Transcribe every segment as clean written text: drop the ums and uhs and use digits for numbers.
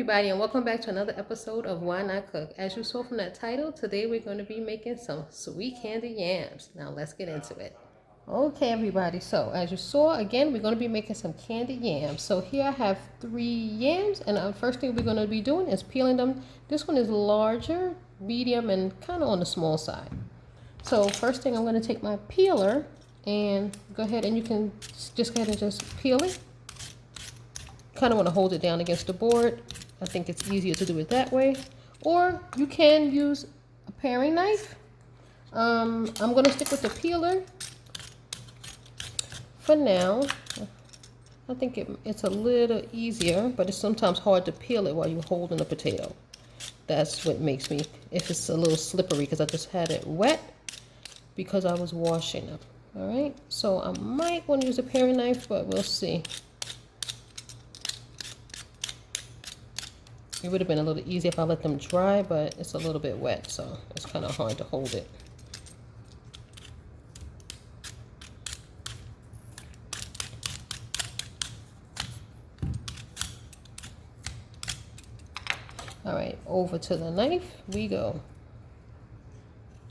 everybody, and welcome back to another episode of Why Not Cook. As you saw from that title, today we're going to be making some sweet candied yams. Now let's get into it. Okay everybody, so as you saw, again, we're going to be making some candied yams. So here I have 3 yams, and the first thing we're going to be doing is peeling them. This one is larger, medium, and kind of on the small side. So first thing, I'm going to take my peeler and go ahead, and you can just go ahead and just peel it. Kind of want to hold it down against the board. I think it's easier to do it that way, or you can use a paring knife. I'm going to stick with the peeler for now. I think it's a little easier, but it's sometimes hard to peel it while you're holding a potato. That's what makes me, if it's a little slippery, because I just had it wet because I was washing them. All right, so I might want to use a paring knife, but we'll see. It would have been a little easier if I let them dry, but it's a little bit wet, so it's kind of hard to hold it. All right, over to the knife we go.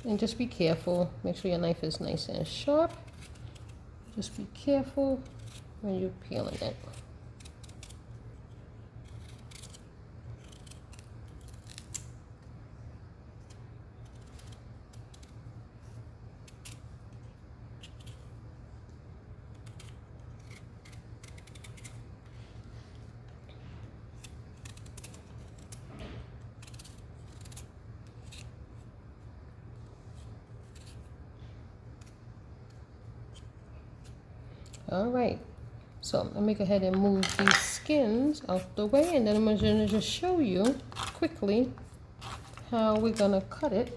And just be careful. Make sure your knife is nice and sharp. Just be careful when you're peeling it. All right, so let me go ahead and move these skins out the way, and then I'm going to just show you quickly how we're going to cut it.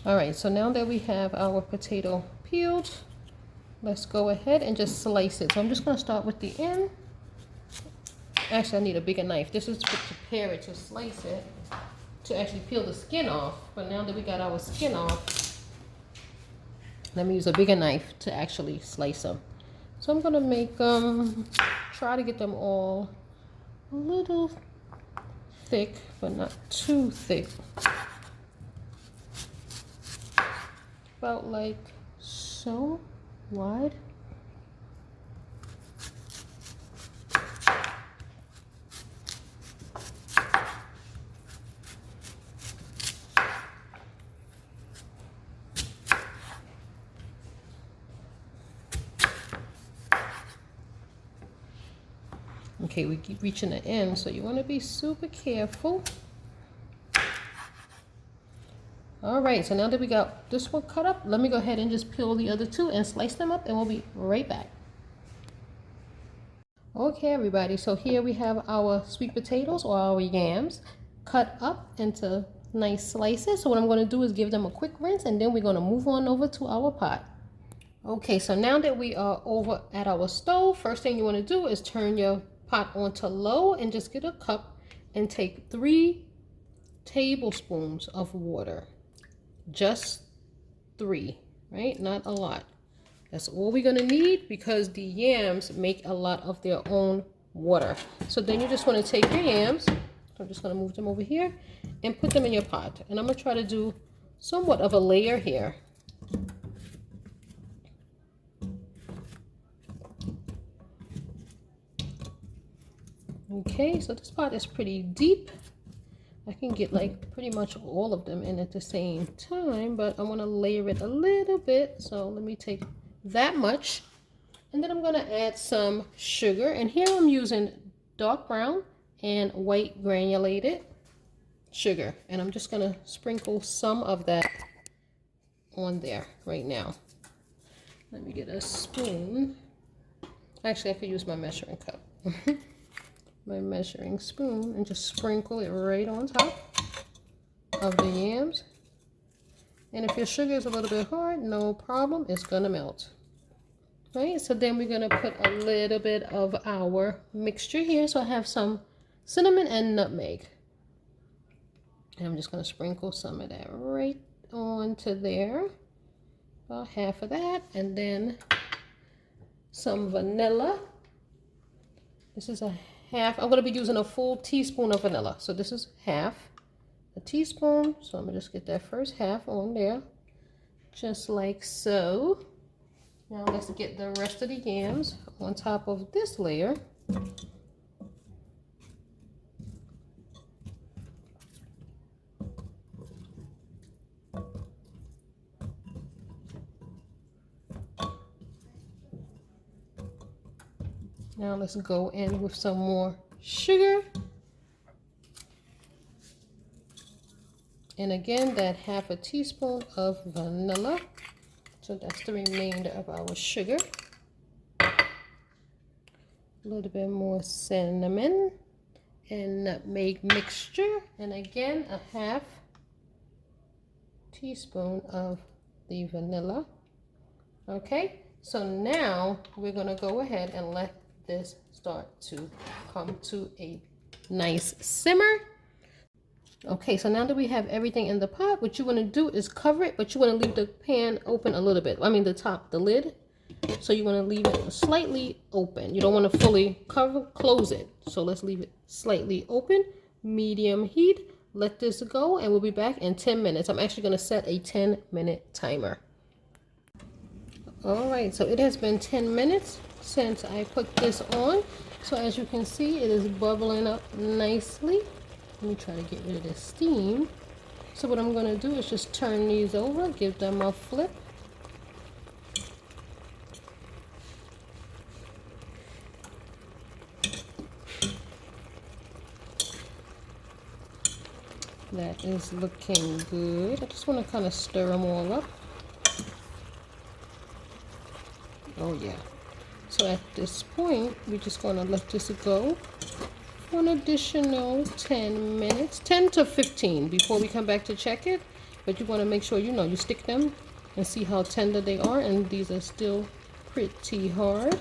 All right, so now that we have our potato peeled, let's go ahead and just slice it. So I'm just going to start with the end. Actually, I need a bigger knife. This is to prepare it, to slice it, to actually peel the skin off. But now that we got our skin off, let me use a bigger knife to actually slice them. So I'm gonna make try to get them all a little thick, but not too thick. About like so wide. Okay, we keep reaching the end, so you want to be super careful. All right, so now that we got this one cut up, let me go ahead and just peel the other 2 and slice them up, and we'll be right back. Okay, everybody, so here we have our sweet potatoes, or our yams, cut up into nice slices. So what I'm going to do is give them a quick rinse, and then we're going to move on over to our pot. Okay, so now that we are over at our stove, first thing you want to do is turn your pot onto low and just get a cup and take 3 tablespoons of water. Just 3, right? Not a lot. That's all we're gonna need, because the yams make a lot of their own water. So then you just want to take your yams, I'm just gonna move them over here and put them in your pot. And I'm gonna try to do somewhat of a layer here. Okay, so this pot is pretty deep. I can get like pretty much all of them in at the same time, but I want to layer it a little bit. So let me take that much, and then I'm going to add some sugar. And here I'm using dark brown and white granulated sugar, and I'm just going to sprinkle some of that on there right now. Let me get a spoon. Actually, I could use my measuring cup. My measuring spoon, and just sprinkle it right on top of the yams. And if your sugar is a little bit hard, no problem, it's gonna melt. Right, so then we're gonna put a little bit of our mixture here. So I have some cinnamon and nutmeg. And I'm just going to sprinkle some of that right onto there. About half of that. And then some vanilla. This is a half. I'm going to be using a full teaspoon of vanilla. So this is half a teaspoon. So I'm going to just get that first half on there. Just like so. Now let's get the rest of the yams on top of this layer. Now let's go in with some more sugar. And again, that half a teaspoon of vanilla. So that's the remainder of our sugar. A little bit more cinnamon and nutmeg mixture. And again, a half teaspoon of the vanilla. Okay, so now we're going to go ahead and let this start to come to a nice simmer. Okay, so now that we have everything in the pot, what you want to do is cover it, but you want to leave the pan open a little bit. I mean the top, the lid. So you want to leave it slightly open. You don't want to fully close it. So let's leave it slightly open, medium heat. Let this go and we'll be back in 10 minutes. I'm actually going to set a 10-minute timer. All right, so it has been 10 minutes since I put this on. So as you can see, it is bubbling up nicely. Let me try to get rid of the steam. So what I'm going to do is just turn these over, give them a flip. That is looking good. I just want to kind of stir them all up. Oh yeah. So at this point, we're just going to let this go for an additional 10 minutes, 10 to 15 before we come back to check it. But you want to make sure, you stick them and see how tender they are. And these are still pretty hard.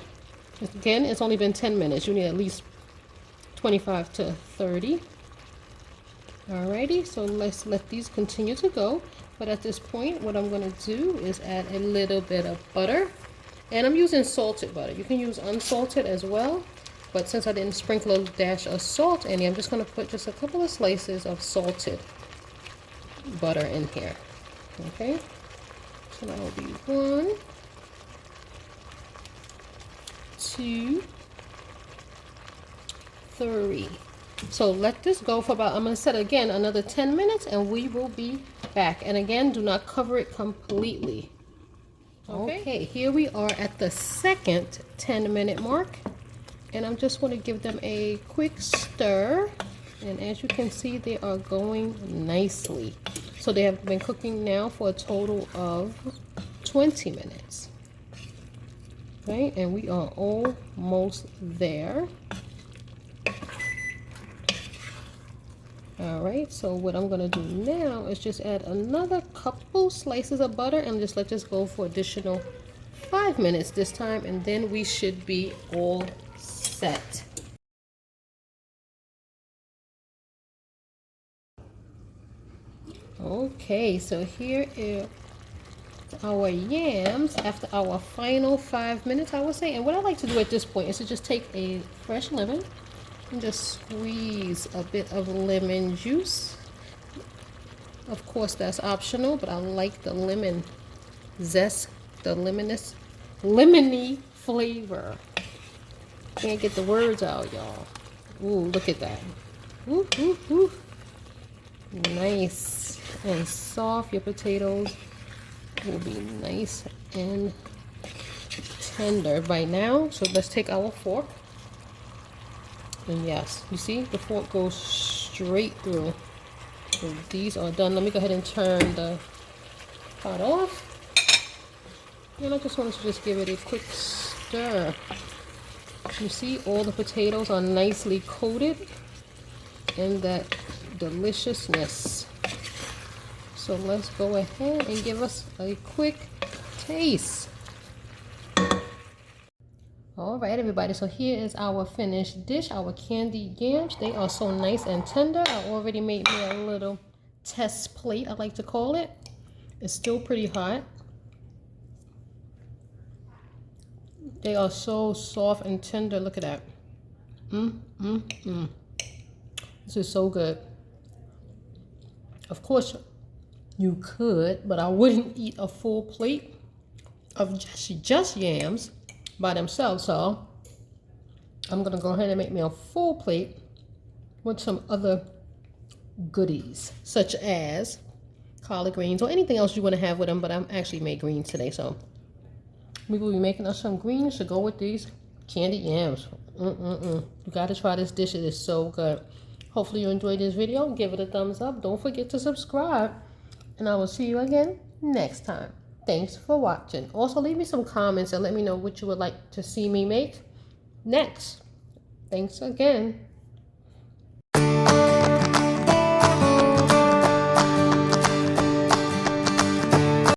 Again, it's only been 10 minutes. You need at least 25 to 30. Alrighty, so let's let these continue to go. But at this point, what I'm going to do is add a little bit of butter. And I'm using salted butter. You can use unsalted as well. But since I didn't sprinkle a dash of salt in here, I'm just going to put just a couple of slices of salted butter in here. Okay? So that will be 1, 2, 3. So let this go for about, I'm going to set again another 10 minutes and we will be back. And again, do not cover it completely. Okay, here we are at the second 10-minute mark. And I'm just going to give them a quick stir. And as you can see, they are going nicely. So they have been cooking now for a total of 20 minutes. Right, and we are almost there. Alright, so what I'm going to do now is just add another couple slices of butter and just let this go for additional 5 minutes this time, and then we should be all set. Okay, so here is our yams after our final 5 minutes, I would say. And what I like to do at this point is to just take a fresh lemon and just squeeze a bit of lemon juice. Of course, that's optional, but I like the lemon zest, the lemony flavor. Can't get the words out, y'all. Ooh, look at that. Ooh, ooh, ooh. Nice and soft. Your potatoes will be nice and tender by now. So let's take our fork. And yes, you see the fork goes straight through. So these are done. Let me go ahead and turn the pot off. And I just wanted to just give it a quick stir. You see all the potatoes are nicely coated in that deliciousness. So let's go ahead and give us a quick taste. All right, everybody, so here is our finished dish, our candied yams. They are so nice and tender. I already made me a little test plate, I like to call it. It's still pretty hot. They are so soft and tender. Look at that. This is so good. Of course, you could, but I wouldn't eat a full plate of just yams by themselves. So I'm gonna go ahead and make me a full plate with some other goodies, such as collard greens or anything else you want to have with them. But I'm actually made greens today, so we will be making us some greens to go with these candied yams. You gotta try this dish. It is so good. Hopefully you enjoyed this video. Give it a thumbs up. Don't forget to subscribe, and I will see you again next time. Thanks for watching. Also, leave me some comments and let me know what you would like to see me make next. Thanks again.